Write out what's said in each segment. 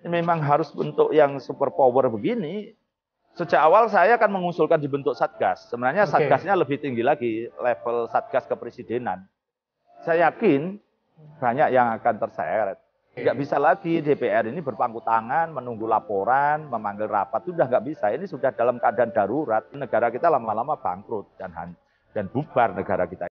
memang harus bentuk yang super power begini, sejak awal saya akan mengusulkan dibentuk Satgas. Sebenarnya Satgasnya lebih tinggi lagi, level Satgas kepresidenan. Saya yakin banyak yang akan terseret. Nggak bisa lagi DPR ini berpangku tangan, menunggu laporan, memanggil rapat. Sudah nggak bisa. Ini sudah dalam keadaan darurat. Negara kita lama-lama bangkrut dan bubar negara kita.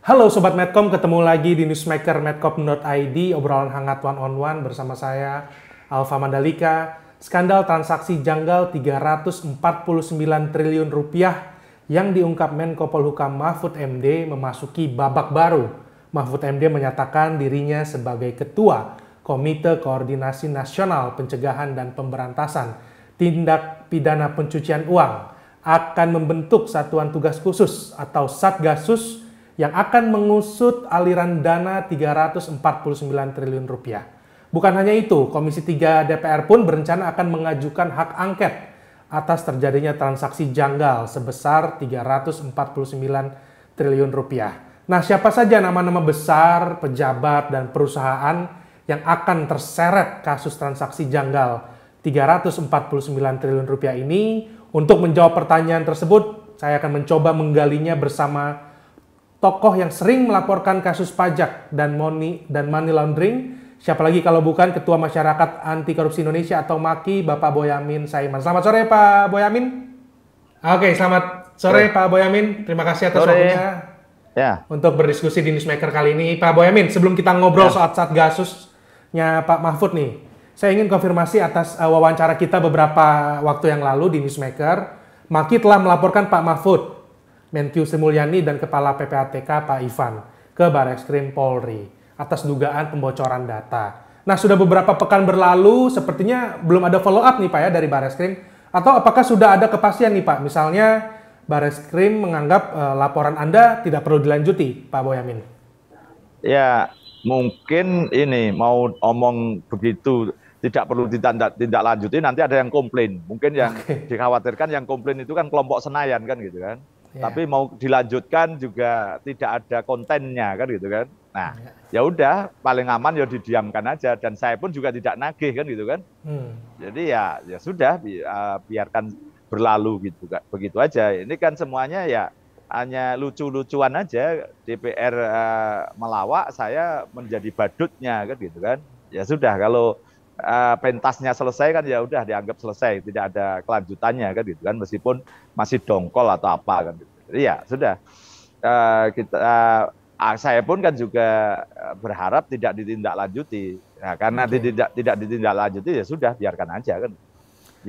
Halo Sobat Medcom, ketemu lagi di Newsmaker Medcom.id, obrolan hangat one on one bersama saya, Alfa Mandalika. Skandal transaksi janggal 349 triliun rupiah yang diungkap Menko Polhukam Mahfud MD memasuki babak baru. Mahfud MD menyatakan dirinya sebagai Ketua Komite Koordinasi Nasional Pencegahan dan Pemberantasan Tindak Pidana Pencucian Uang akan membentuk Satuan Tugas Khusus atau Satgasus yang akan mengusut aliran dana 349 triliun rupiah. Bukan hanya itu, Komisi 3 DPR pun berencana akan mengajukan hak angket atas terjadinya transaksi janggal sebesar 349 triliun rupiah. Nah, siapa saja nama-nama besar, pejabat, dan perusahaan yang akan terseret kasus transaksi janggal 349 triliun rupiah ini? Untuk menjawab pertanyaan tersebut, saya akan mencoba menggalinya bersama tokoh yang sering melaporkan kasus pajak dan money laundering, siapa lagi kalau bukan Ketua Masyarakat Anti Korupsi Indonesia atau MAKI, Bapak Boyamin Saiman. Selamat sore Pak Boyamin. Oke, selamat sore Pak Boyamin. Terima kasih atas waktunya untuk berdiskusi di Newsmaker kali ini. Pak Boyamin, sebelum kita ngobrol soal Satgasusnya Pak Mahfud nih, saya ingin konfirmasi atas wawancara kita beberapa waktu yang lalu di Newsmaker. MAKI telah melaporkan Pak Mahfud, Menkyu Sri Mulyani dan Kepala PPATK Pak Ivan ke Barreskrim Polri atas dugaan pembocoran data. Nah, sudah beberapa pekan berlalu, sepertinya belum ada follow up nih Pak ya dari Barreskrim, atau apakah sudah ada kepastian nih Pak? Misalnya Barreskrim menganggap laporan Anda tidak perlu dilanjuti, Pak Boyamin. Ya, mungkin ini mau omong begitu tidak perlu ditindaklanjuti, nanti ada yang komplain. Mungkin yang dikhawatirkan yang komplain itu kan kelompok Senayan kan gitu kan. Tapi mau dilanjutkan juga tidak ada kontennya kan gitu kan. Nah, ya udah paling aman ya didiamkan aja, dan saya pun juga tidak nagih kan gitu kan. Jadi ya sudah biarkan berlalu gitu kan. Begitu aja. Ini kan semuanya ya hanya lucu-lucuan aja. DPR melawak, saya menjadi badutnya kan gitu kan. Ya sudah, kalau pentasnya selesai kan ya udah dianggap selesai, tidak ada kelanjutannya kan gitu kan, meskipun masih dongkol atau apa kan gitu. Jadi ya sudah, saya pun kan juga berharap tidak ditindaklanjuti. Nah, karena tidak ditindaklanjuti ya sudah biarkan aja kan.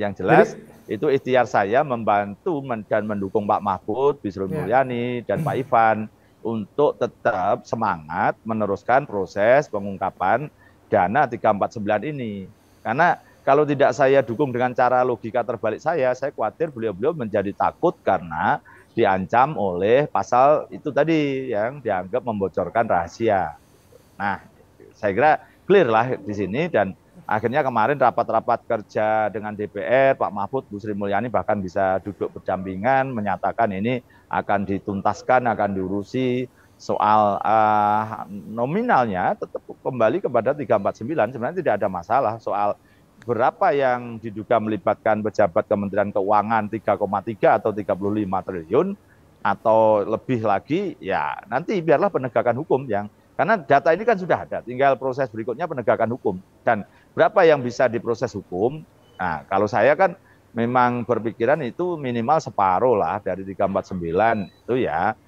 Yang jelas itu ikhtiar saya membantu dan mendukung Pak Mahfud, Bu Sri Mulyani dan Pak Ivan untuk tetap semangat meneruskan proses pengungkapan dana 349 ini. Karena kalau tidak saya dukung dengan cara logika terbalik saya khawatir beliau-beliau menjadi takut karena diancam oleh pasal itu tadi yang dianggap membocorkan rahasia. Nah, saya kira clear lah di sini, dan akhirnya kemarin rapat-rapat kerja dengan DPR, Pak Mahfud, Bu Sri Mulyani bahkan bisa duduk berdampingan menyatakan ini akan dituntaskan, akan diurusi. Soal nominalnya tetap kembali kepada 349, sebenarnya tidak ada masalah. Soal berapa yang diduga melibatkan pejabat Kementerian Keuangan 3,3 atau 35 triliun atau lebih lagi, ya nanti biarlah penegakan hukum karena data ini kan sudah ada, tinggal proses berikutnya penegakan hukum. Dan berapa yang bisa diproses hukum, nah kalau saya kan memang berpikiran itu minimal separuh lah dari 349 itu ya,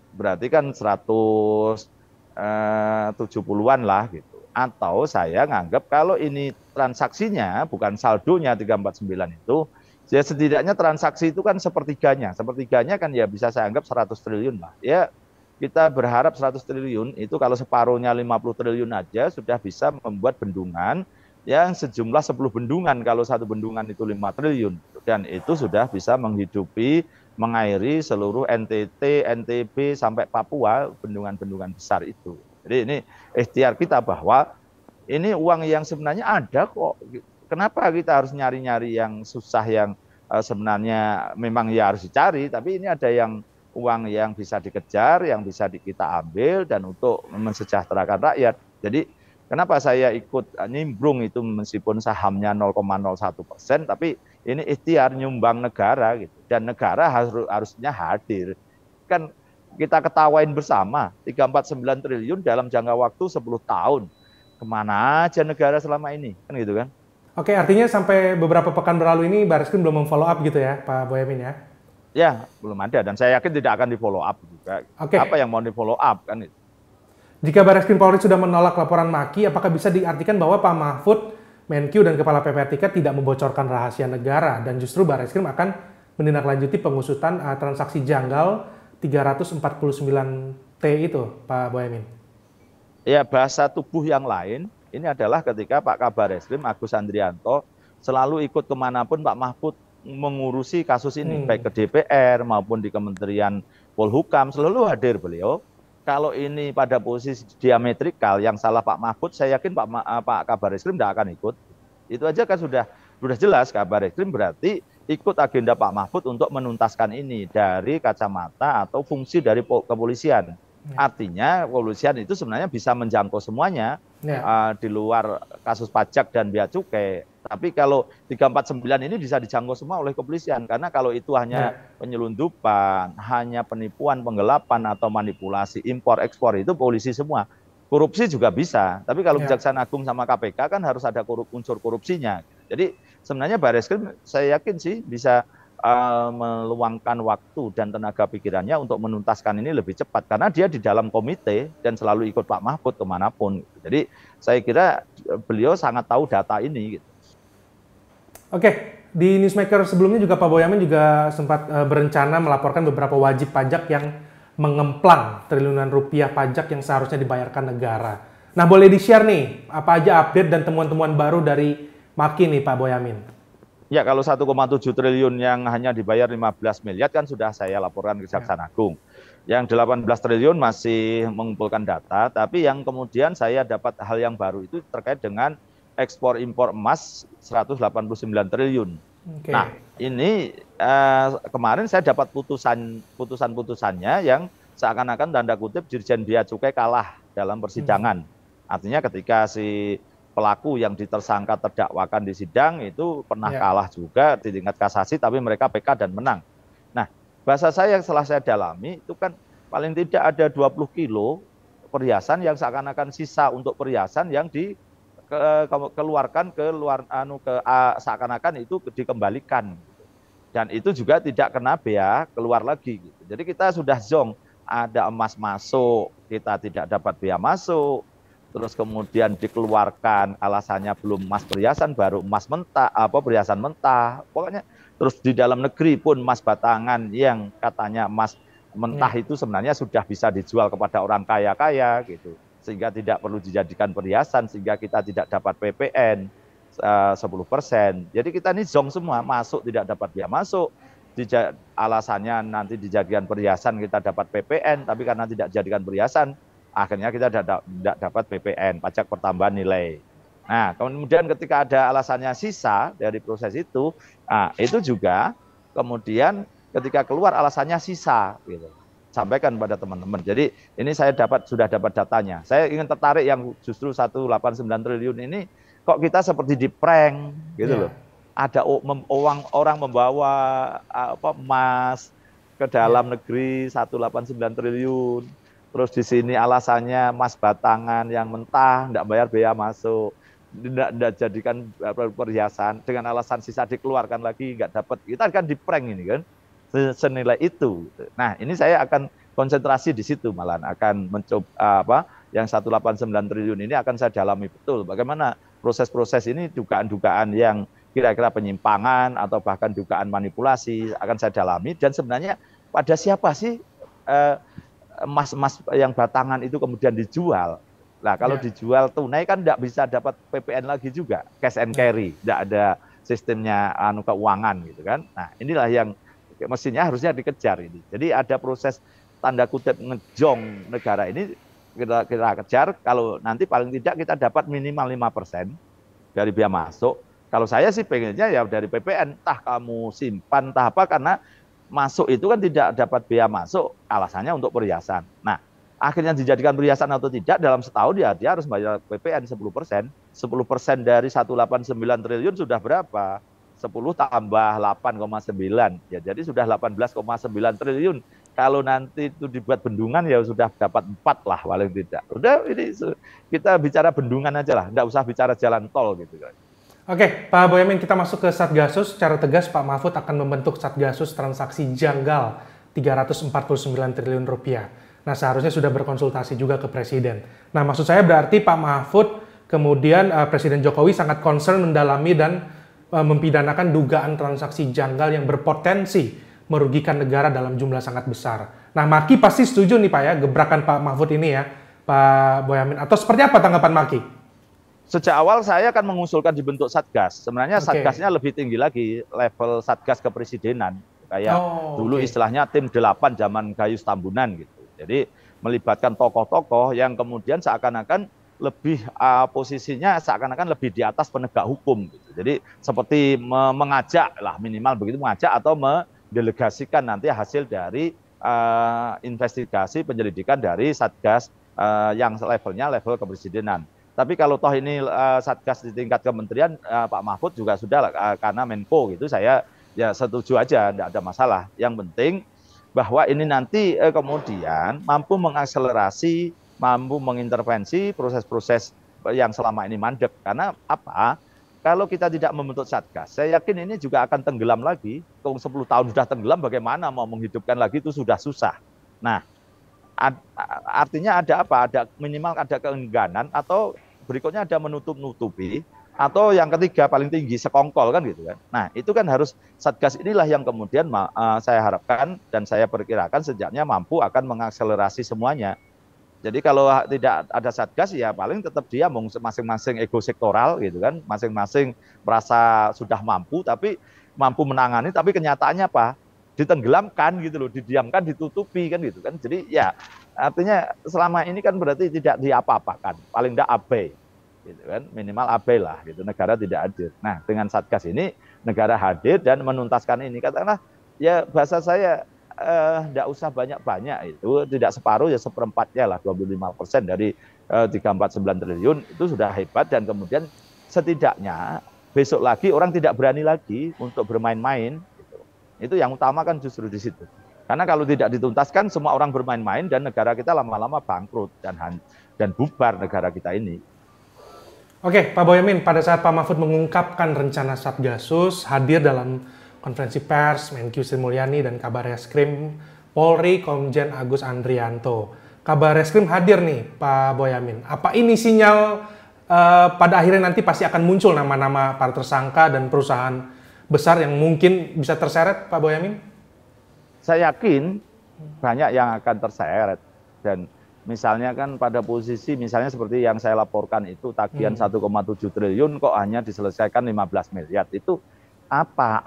berarti kan 170-an lah gitu. Atau saya nganggap kalau ini transaksinya bukan saldonya 349 itu, ya setidaknya transaksi itu kan sepertiganya. Sepertiganya kan ya bisa saya anggap 100 triliun lah. Ya kita berharap 100 triliun itu kalau separuhnya 50 triliun aja sudah bisa membuat bendungan yang sejumlah 10 bendungan. Kalau satu bendungan itu 5 triliun. Dan itu sudah bisa menghidupi, mengairi seluruh NTT, NTB, sampai Papua, bendungan-bendungan besar itu. Jadi ini ikhtiar kita bahwa ini uang yang sebenarnya ada kok. Kenapa kita harus nyari-nyari yang susah, yang sebenarnya memang ya harus dicari, tapi ini ada yang uang yang bisa dikejar, yang bisa kita ambil, dan untuk mensejahterakan rakyat. Jadi kenapa saya ikut nimbrung itu meskipun sahamnya 0,01%, tapi ini ikhtiar nyumbang negara gitu, dan negara harusnya hadir. Kan kita ketawain bersama 349 triliun dalam jangka waktu 10 tahun. Kemana aja negara selama ini, kan gitu kan? Oke, artinya sampai beberapa pekan berlalu ini Barreskrim belum memfollow up gitu ya, Pak Boyamin ya? Ya, belum ada, dan saya yakin tidak akan di follow up juga. Oke. Apa yang mau di follow up kan itu? Jika Barreskrim Polri sudah menolak laporan Maki, apakah bisa diartikan bahwa Pak Mahfud, Menkyu, dan Kepala PPATK tidak membocorkan rahasia negara dan justru Barreskrim akan menindaklanjuti pengusutan transaksi janggal 349T itu, Pak Boyamin? Ya, bahasa tubuh yang lain ini adalah ketika Pak Kabar Eskrim Agus Andrianto selalu ikut kemanapun Pak Mahfud mengurusi kasus ini, baik ke DPR maupun di Kementerian Polhukam, selalu hadir beliau. Kalau ini pada posisi diametrikal, yang salah Pak Mahfud, saya yakin Pak Kabar Eskrim tidak akan ikut. Itu aja kan sudah jelas. Kabar Eskrim berarti ikut agenda Pak Mahfud untuk menuntaskan ini dari kacamata atau fungsi dari kepolisian. Artinya kepolisian itu sebenarnya bisa menjangkau semuanya di luar kasus pajak dan bea cukai. Tapi kalau 349 ini bisa dijangkau semua oleh kepolisian. Karena kalau itu hanya penyelundupan, hanya penipuan, penggelapan, atau manipulasi impor ekspor, itu polisi semua. Korupsi juga bisa. Tapi kalau Kejaksaan Agung sama KPK kan harus ada unsur korupsinya. Jadi sebenarnya Barreskrim saya yakin sih bisa meluangkan waktu dan tenaga pikirannya untuk menuntaskan ini lebih cepat, karena dia di dalam komite dan selalu ikut Pak Mahfud kemanapun. Jadi saya kira beliau sangat tahu data ini. Oke, di Newsmaker sebelumnya juga Pak Boyamin juga sempat berencana melaporkan beberapa wajib pajak yang mengemplang triliunan rupiah pajak yang seharusnya dibayarkan negara. Nah, boleh di-share nih, apa aja update dan temuan-temuan baru dari Maki nih Pak Boyamin? Ya, kalau 1,7 triliun yang hanya dibayar 15 miliar kan sudah saya laporkan ke Kejaksaan Agung. Yang 18 triliun masih mengumpulkan data, tapi yang kemudian saya dapat hal yang baru itu terkait dengan ekspor impor emas 189 triliun. Nah, ini kemarin saya dapat putusannya yang seakan-akan tanda kutip Dirjen Bea Cukai kalah dalam persidangan. Artinya ketika si pelaku yang ditersangka terdakwakan di sidang itu pernah kalah juga di tingkat kasasi, tapi mereka PK dan menang. Nah, bahasa saya setelah saya dalami itu kan paling tidak ada 20 kilo perhiasan yang seakan-akan sisa untuk perhiasan yang dikeluarkan ke luar seakan-akan itu dikembalikan. Dan itu juga tidak kena bea keluar lagi gitu. Jadi kita sudah zong, ada emas masuk, kita tidak dapat bea masuk. Terus kemudian dikeluarkan alasannya belum emas perhiasan, baru emas mentah, perhiasan mentah. Pokoknya terus di dalam negeri pun emas batangan yang katanya emas mentah itu sebenarnya sudah bisa dijual kepada orang kaya-kaya gitu. Sehingga tidak perlu dijadikan perhiasan, sehingga kita tidak dapat PPN 10%. Jadi kita ini zong semua, masuk tidak dapat bea masuk. Alasannya nanti dijadikan perhiasan kita dapat PPN, tapi karena tidak dijadikan perhiasan, akhirnya kita tidak dapat PPN, pajak pertambahan nilai. Nah, kemudian ketika ada alasannya sisa dari proses itu, nah, itu juga kemudian ketika keluar alasannya sisa, gitu. Sampaikan pada teman-teman. Jadi ini saya sudah dapat datanya. Saya ingin tertarik yang justru 189 triliun ini, kok kita seperti di prank, gitu loh. Ada orang membawa emas ke dalam negeri 189 triliun. Terus di sini alasannya emas batangan yang mentah, tidak bayar bea masuk, tidak jadikan perhiasan, dengan alasan sisa dikeluarkan lagi, nggak dapat. Kita kan di prank ini kan, senilai itu. Nah, ini saya akan konsentrasi di situ, malahan akan mencoba yang 189 triliun ini akan saya dalami betul. Bagaimana proses-proses ini, dugaan-dugaan yang kira-kira penyimpangan atau bahkan dugaan manipulasi akan saya dalami. Dan sebenarnya pada siapa sih emas-emas yang batangan itu kemudian dijual. Nah, kalau dijual tunai kan tidak bisa dapat PPN lagi juga, cash and carry, tidak ada sistemnya keuangan gitu kan. Nah, inilah yang mestinya harusnya dikejar ini. Jadi ada proses tanda kutip ngejong negara ini kita kejar. Kalau nanti paling tidak kita dapat minimal 5% dari bea masuk. Kalau saya sih pengennya ya dari PPN, entah kamu simpan, entah apa, karena masuk itu kan tidak dapat bea masuk, alasannya untuk perhiasan. Nah, akhirnya dijadikan perhiasan atau tidak, dalam setahun dia harus bayar PPN 10%. 10% dari 189 triliun sudah berapa? 10 tambah 8,9. Ya, jadi sudah 18,9 triliun. Kalau nanti itu dibuat bendungan ya sudah dapat 4 lah paling tidak. Udah, ini kita bicara bendungan aja lah, enggak usah bicara jalan tol gitu kan. Oke, Pak Boyamin, kita masuk ke Satgasus. Secara tegas, Pak Mahfud akan membentuk Satgasus transaksi janggal 349 triliun rupiah. Nah, seharusnya sudah berkonsultasi juga ke Presiden. Nah, maksud saya berarti Pak Mahfud, kemudian Presiden Jokowi sangat concern mendalami dan mempidanakan dugaan transaksi janggal yang berpotensi merugikan negara dalam jumlah sangat besar. Nah, Maki pasti setuju nih Pak ya, gebrakan Pak Mahfud ini ya, Pak Boyamin. Atau seperti apa tanggapan Maki? Sejak awal saya akan mengusulkan dibentuk Satgas. Sebenarnya Satgasnya lebih tinggi lagi, level Satgas kepresidenan. Kayak dulu istilahnya tim 8 zaman Gayus Tambunan gitu. Jadi melibatkan tokoh-tokoh yang kemudian seakan-akan lebih posisinya seakan-akan lebih di atas penegak hukum gitu. Jadi seperti mengajak lah, minimal begitu, mengajak atau mendelegasikan nanti hasil dari investigasi penyelidikan dari Satgas yang levelnya level kepresidenan. Tapi kalau toh ini Satgas di tingkat kementerian, Pak Mahfud juga sudah karena Menko gitu, saya ya setuju aja, tidak ada masalah. Yang penting bahwa ini nanti kemudian mampu mengakselerasi, mampu mengintervensi proses-proses yang selama ini mandek. Karena apa? Kalau kita tidak membentuk Satgas, saya yakin ini juga akan tenggelam lagi. Kalau 10 tahun sudah tenggelam, bagaimana mau menghidupkan lagi itu sudah susah. Nah, artinya ada apa? Ada minimal ada keengganan, atau berikutnya ada menutup-nutupi, atau yang ketiga paling tinggi sekongkol kan gitu kan. Nah, itu kan harus Satgas inilah yang kemudian saya harapkan dan saya perkirakan sejaknya mampu akan mengakselerasi semuanya. Jadi kalau tidak ada Satgas ya paling tetap dia masing-masing ego sektoral gitu kan, masing-masing merasa sudah mampu tapi mampu menangani, tapi kenyataannya apa? Ditenggelamkan gitu loh, didiamkan, ditutupi kan gitu kan. Jadi ya artinya selama ini kan berarti tidak diapa-apakan, paling tidak abai gitu kan, minimal abai lah gitu, negara tidak hadir. Nah, dengan Satgas ini negara hadir dan menuntaskan ini, katakanlah ya bahasa saya tidak usah banyak-banyak, itu tidak separuh ya seperempatnya lah, 25% dari 349 triliun itu sudah hebat. Dan kemudian setidaknya besok lagi orang tidak berani lagi untuk bermain-main. Itu yang utama kan justru di situ. Karena kalau tidak dituntaskan semua orang bermain-main dan negara kita lama-lama bangkrut dan bubar negara kita ini. Oke, Pak Boyamin, pada saat Pak Mahfud mengungkapkan rencana Satgasus, hadir dalam konferensi pers Menkyu Sri Mulyani dan Kabar Reskrim Polri Komjen Agus Andrianto. Kabar Reskrim hadir nih, Pak Boyamin. Apa ini sinyal pada akhirnya nanti pasti akan muncul nama-nama para tersangka dan perusahaan besar yang mungkin bisa terseret, Pak Boyamin? Saya yakin banyak yang akan terseret. Dan misalnya kan pada posisi misalnya seperti yang saya laporkan itu tagihan 1,7 triliun kok hanya diselesaikan 15 miliar. Itu apa?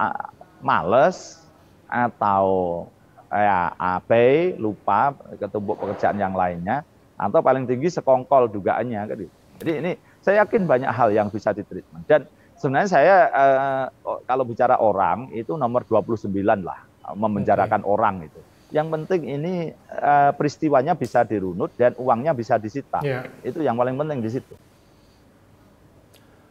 Males atau ya abai, lupa, ketumbuk pekerjaan yang lainnya, atau paling tinggi sekongkol dugaannya kan. Jadi ini saya yakin banyak hal yang bisa ditreatment. Dan sebenarnya saya kalau bicara orang itu nomor 29 lah, memenjarakan orang itu. Yang penting ini peristiwanya bisa dirunut dan uangnya bisa disita. Itu yang paling penting di situ.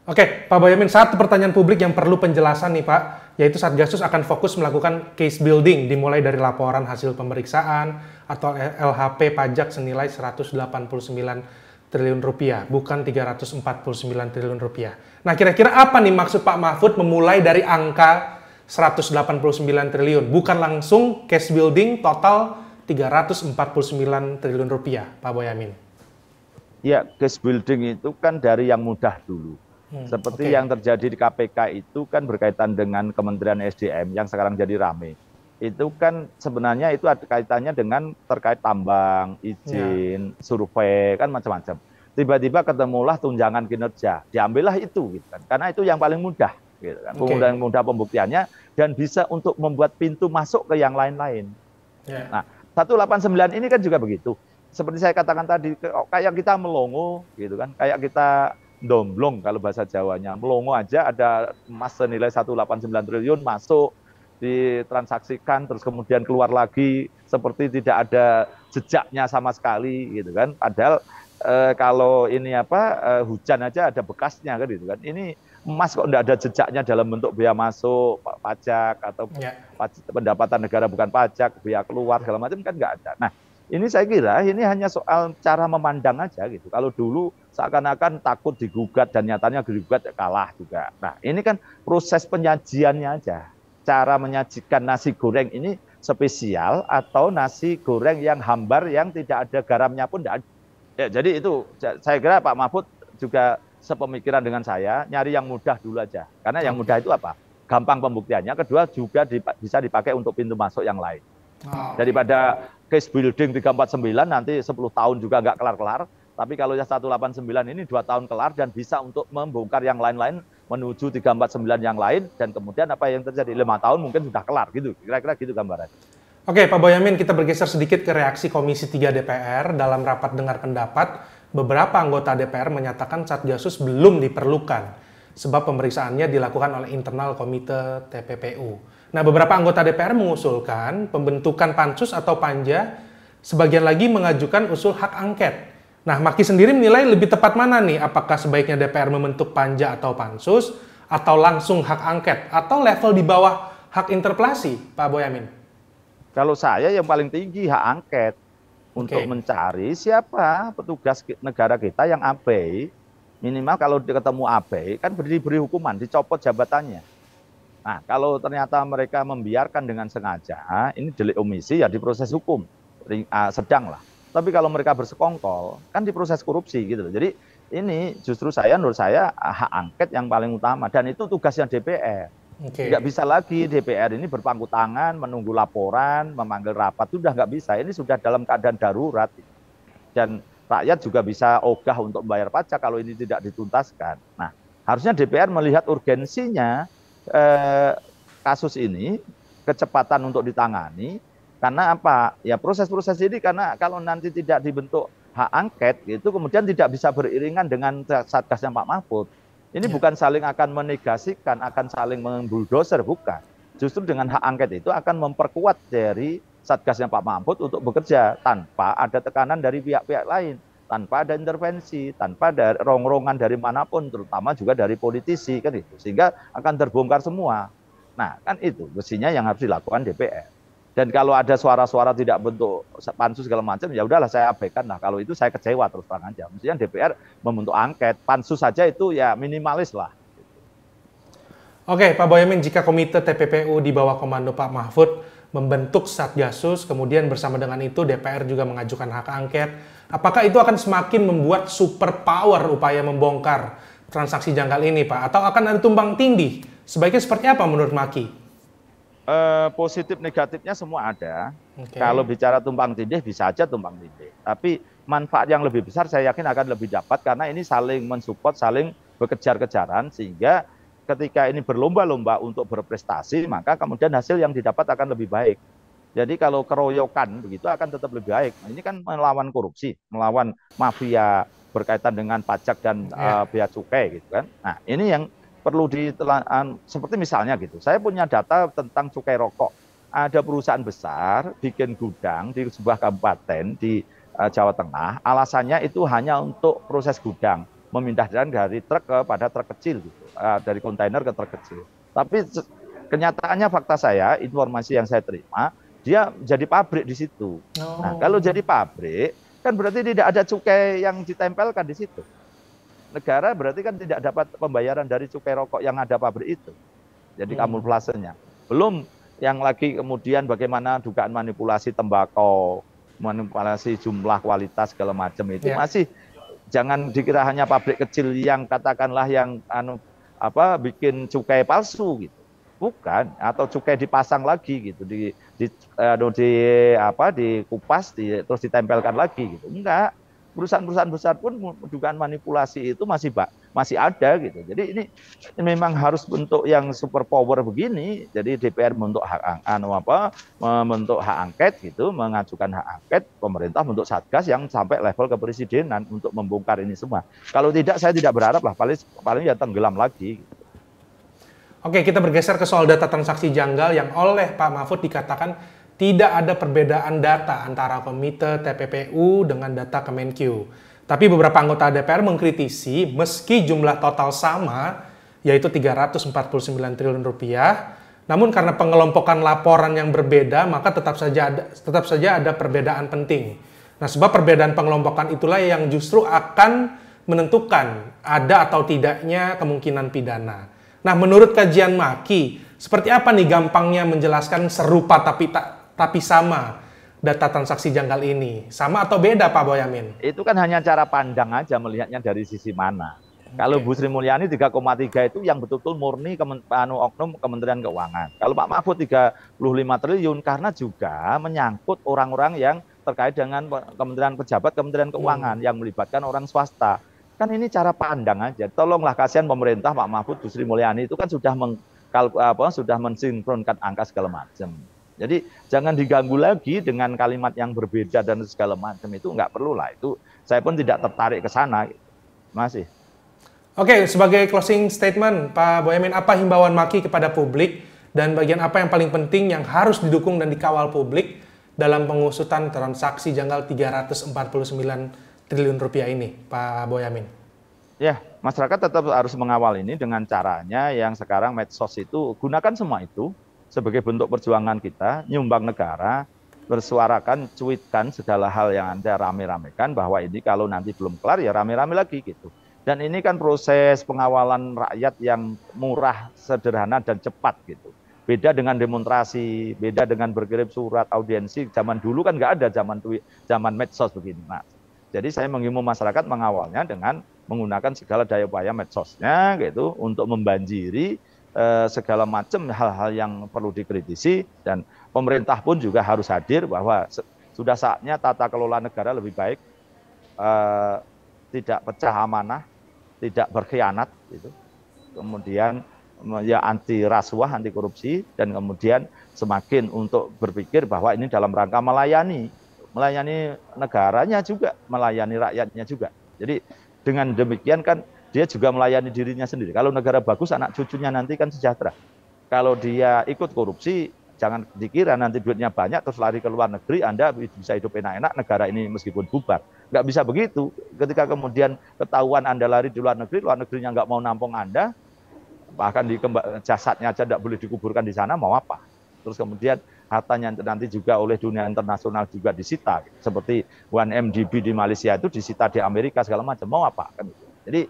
Oke, Pak Boyamin, satu pertanyaan publik yang perlu penjelasan nih Pak, yaitu Satgasus akan fokus melakukan case building dimulai dari laporan hasil pemeriksaan atau LHP pajak senilai 189 triliun rupiah, bukan 349 triliun rupiah. Nah, kira-kira apa nih maksud Pak Mahfud memulai dari angka 189 triliun, bukan langsung case building total 349 triliun rupiah, Pak Boyamin? Ya, case building itu kan dari yang mudah dulu. Seperti yang terjadi di KPK itu kan berkaitan dengan Kementerian SDM yang sekarang jadi rame. Itu kan sebenarnya itu ada kaitannya dengan terkait tambang, izin, survei, kan macam-macam. Tiba-tiba ketemulah tunjangan kinerja, diambillah itu gitu kan. Karena itu yang paling mudah gitu kan. Mudah pembuktiannya dan bisa untuk membuat pintu masuk ke yang lain-lain. Nah, 189 ini kan juga begitu. Seperti saya katakan tadi, kayak kita melongo gitu kan, kayak kita domblong kalau bahasa Jawanya. Melongo aja ada emas senilai 189 triliun masuk, ditransaksikan terus kemudian keluar lagi seperti tidak ada jejaknya sama sekali gitu kan. Padahal kalau ini hujan aja ada bekasnya kan gitu kan. Ini emas kok tidak ada jejaknya dalam bentuk bea masuk, pajak atau pendapatan negara bukan pajak, bea keluar segala macam kan nggak ada. Nah, ini saya kira ini hanya soal cara memandang aja gitu. Kalau dulu seakan-akan takut digugat dan nyatanya digugat kalah juga. Nah, ini kan proses penyajiannya aja. Cara menyajikan nasi goreng ini spesial atau nasi goreng yang hambar yang tidak ada garamnya pun tidak ada. Ya, jadi itu saya kira Pak Mahfud juga sepemikiran dengan saya, nyari yang mudah dulu aja. Karena yang mudah itu apa? Gampang pembuktiannya. Kedua juga bisa dipakai untuk pintu masuk yang lain. Daripada case building 349 nanti 10 tahun juga nggak kelar-kelar. Tapi kalau yang 189 ini 2 tahun kelar dan bisa untuk membongkar yang lain-lain menuju 349 yang lain dan kemudian apa yang terjadi 5 tahun mungkin sudah kelar gitu. Kira-kira gitu gambarannya. Oke, Pak Boyamin, kita bergeser sedikit ke reaksi Komisi 3 DPR dalam rapat dengar pendapat. Beberapa anggota DPR menyatakan Satgasus belum diperlukan sebab pemeriksaannya dilakukan oleh internal komite TPPU. Nah, beberapa anggota DPR mengusulkan pembentukan pansus atau panja, sebagian lagi mengajukan usul hak angket. Nah, Maki sendiri menilai lebih tepat mana nih? Apakah sebaiknya DPR membentuk panja atau pansus, atau langsung hak angket, atau level di bawah hak interpelasi, Pak Boyamin? Kalau saya yang paling tinggi hak angket untuk mencari siapa petugas negara kita yang abai. Minimal kalau ketemu abai kan diberi hukuman, dicopot jabatannya. Nah, kalau ternyata mereka membiarkan dengan sengaja, ini delik omisi ya diproses hukum, sedang lah. Tapi kalau mereka bersekongkol, kan diproses korupsi gitu loh. Jadi ini justru menurut saya hak angket yang paling utama. Dan itu tugasnya DPR. Nggak bisa lagi DPR ini berpangku tangan, menunggu laporan, memanggil rapat. Sudah nggak bisa, ini sudah dalam keadaan darurat. Dan rakyat juga bisa ogah untuk membayar pajak kalau ini tidak dituntaskan. Nah, harusnya DPR melihat urgensinya kasus ini, kecepatan untuk ditangani, karena apa? Ya proses-proses ini karena kalau nanti tidak dibentuk hak angket, itu kemudian tidak bisa beriringan dengan satgasnya Pak Mahfud. Ini bukan saling akan menegasikan, akan saling membuldoser, bukan. Justru dengan hak angket itu akan memperkuat dari satgasnya Pak Mahfud untuk bekerja tanpa ada tekanan dari pihak-pihak lain, tanpa ada intervensi, tanpa ada rongrongan dari manapun, terutama juga dari politisi kan itu, sehingga akan terbongkar semua. Nah, kan itu mestinya yang harus dilakukan DPR. Dan kalau ada suara-suara tidak bentuk pansus segala macam, ya udahlah saya abaikan lah. Kalau itu saya kecewa terus terang aja. Mestinya DPR membentuk angket, pansus saja itu ya minimalis lah. Oke, Pak Boyamin, jika komite TPPU di bawah komando Pak Mahfud membentuk Satgasus, kemudian bersama dengan itu DPR juga mengajukan hak angket, apakah itu akan semakin membuat super power upaya membongkar transaksi janggal ini, Pak? Atau akan ada tumbang tindih? Sebaiknya seperti apa menurut Maki? Positif negatifnya semua ada. Kalau bicara tumpang tindih bisa aja tumpang tindih. Tapi manfaat yang lebih besar saya yakin akan lebih dapat karena ini saling mensupport, saling bekejar-kejaran sehingga ketika ini berlomba-lomba untuk berprestasi maka kemudian hasil yang didapat akan lebih baik. Jadi kalau keroyokan begitu akan tetap lebih baik. Nah, ini kan melawan korupsi, melawan mafia berkaitan dengan pajak dan bea cukai gitu kan. Nah, ini yang perlu seperti misalnya gitu. Saya punya data tentang cukai rokok. Ada perusahaan besar bikin gudang di sebuah kabupaten di Jawa Tengah. Alasannya itu hanya untuk proses gudang, memindahkan dari truk kepada truk kecil gitu, dari kontainer ke truk kecil. Tapi kenyataannya fakta saya, informasi yang saya terima, dia jadi pabrik di situ. Nah, kalau jadi pabrik kan berarti tidak ada cukai yang ditempelkan di situ. Negara berarti kan tidak dapat pembayaran dari cukai rokok yang ada pabrik itu. Jadi kamuflasenya. Belum yang lagi kemudian bagaimana dugaan manipulasi tembakau, manipulasi jumlah kualitas segala macam itu masih jangan dikira hanya pabrik kecil yang katakanlah yang bikin cukai palsu gitu. Bukan, atau cukai dipasang lagi gitu, dikupas, terus ditempelkan lagi gitu. Enggak. Perusahaan-perusahaan besar pun dugaan manipulasi itu masih ada gitu. Jadi ini memang harus bentuk yang super power begini. Jadi DPR membentuk membentuk hak angket gitu, mengajukan hak angket, pemerintah membentuk satgas yang sampai level kepresidenan untuk membongkar ini semua. Kalau tidak saya tidak berharap lah paling ya tenggelam lagi. Gitu. Oke, kita bergeser ke soal data transaksi janggal yang oleh Pak Mahfud dikatakan tidak ada perbedaan data antara Komite TPPU dengan data Kemenkyu. Tapi beberapa anggota DPR mengkritisi meski jumlah total sama, yaitu 349 triliun rupiah, namun karena pengelompokan laporan yang berbeda, maka tetap saja ada perbedaan penting. Nah, sebab perbedaan pengelompokan itulah yang justru akan menentukan ada atau tidaknya kemungkinan pidana. Nah, menurut kajian Maki, seperti apa nih gampangnya menjelaskan serupa tapi sama data transaksi janggal ini? Sama atau beda, Pak Boyamin? Itu kan hanya cara pandang aja melihatnya dari sisi mana. Kalau Bu Sri Mulyani 3,3 itu yang betul-betul murni oknum Kementerian Keuangan. Kalau Pak Mahfud 35 triliun karena juga menyangkut orang-orang yang terkait dengan Kementerian Pejabat Kementerian Keuangan yang melibatkan orang swasta. Kan ini cara pandang aja. Tolonglah, kasihan pemerintah, Pak Mahfud, Bu Sri Mulyani itu kan sudah mensinkronkan angka segala macam. Jadi jangan diganggu lagi dengan kalimat yang berbeda dan segala macam, itu nggak perlu lah. Itu saya pun tidak tertarik ke sana. Masih. Oke, sebagai closing statement, Pak Boyamin, apa himbauan Maki kepada publik dan bagian apa yang paling penting yang harus didukung dan dikawal publik dalam pengusutan transaksi janggal 349 triliun rupiah ini, Pak Boyamin? Ya, masyarakat tetap harus mengawal ini dengan caranya yang sekarang medsos itu, gunakan semua itu sebagai bentuk perjuangan kita, nyumbang negara, bersuarakan, cuitkan segala hal yang Anda rame-ramekan, bahwa ini kalau nanti belum kelar ya rame-rame lagi gitu. Dan ini kan proses pengawalan rakyat yang murah, sederhana, dan cepat gitu. Beda dengan demonstrasi, beda dengan berkirim surat audiensi. Zaman dulu kan nggak ada zaman medsos begini, Mas. Jadi saya menghimbau masyarakat mengawalnya dengan menggunakan segala daya upaya medsosnya gitu untuk membanjiri segala macam hal-hal yang perlu dikritisi, dan pemerintah pun juga harus hadir bahwa sudah saatnya tata kelola negara lebih baik, tidak pecah amanah, tidak berkhianat, gitu. Kemudian ya anti rasuah, anti korupsi, dan kemudian semakin untuk berpikir bahwa ini dalam rangka melayani negaranya juga, melayani rakyatnya juga. Jadi dengan demikian kan dia juga melayani dirinya sendiri. Kalau negara bagus, anak cucunya nanti kan sejahtera. Kalau dia ikut korupsi, jangan dikira nanti duitnya banyak terus lari ke luar negeri, Anda bisa hidup enak-enak, negara ini meskipun bubar. Nggak bisa begitu. Ketika kemudian ketahuan Anda lari di luar negerinya nggak mau nampung Anda, bahkan jasadnya aja nggak boleh dikuburkan di sana, mau apa? Terus kemudian hartanya nanti juga oleh dunia internasional juga disita. Seperti 1MDB di Malaysia itu disita di Amerika segala macam, mau apa? Kan itu. Jadi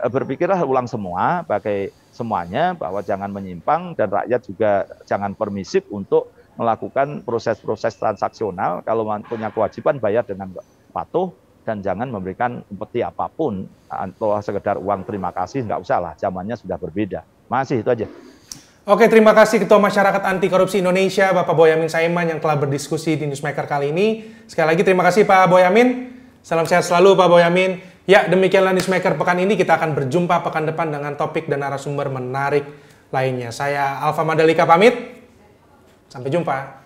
berpikirlah ulang semua, pakai semuanya, bahwa jangan menyimpang, dan rakyat juga jangan permisif untuk melakukan proses-proses transaksional. Kalau punya kewajiban bayar dengan patuh, dan jangan memberikan peti apapun atau sekedar uang terima kasih, nggak usah lah, zamannya sudah berbeda. Masih itu aja. Oke, terima kasih Ketua Masyarakat Anti Korupsi Indonesia, Bapak Boyamin Saiman, yang telah berdiskusi di Newsmaker kali ini. Sekali lagi terima kasih Pak Boyamin. Salam sehat selalu Pak Boyamin. Ya, demikianlah Newsmaker pekan ini. Kita akan berjumpa pekan depan dengan topik dan narasumber menarik lainnya. Saya Alfa Mandalika pamit. Sampai jumpa.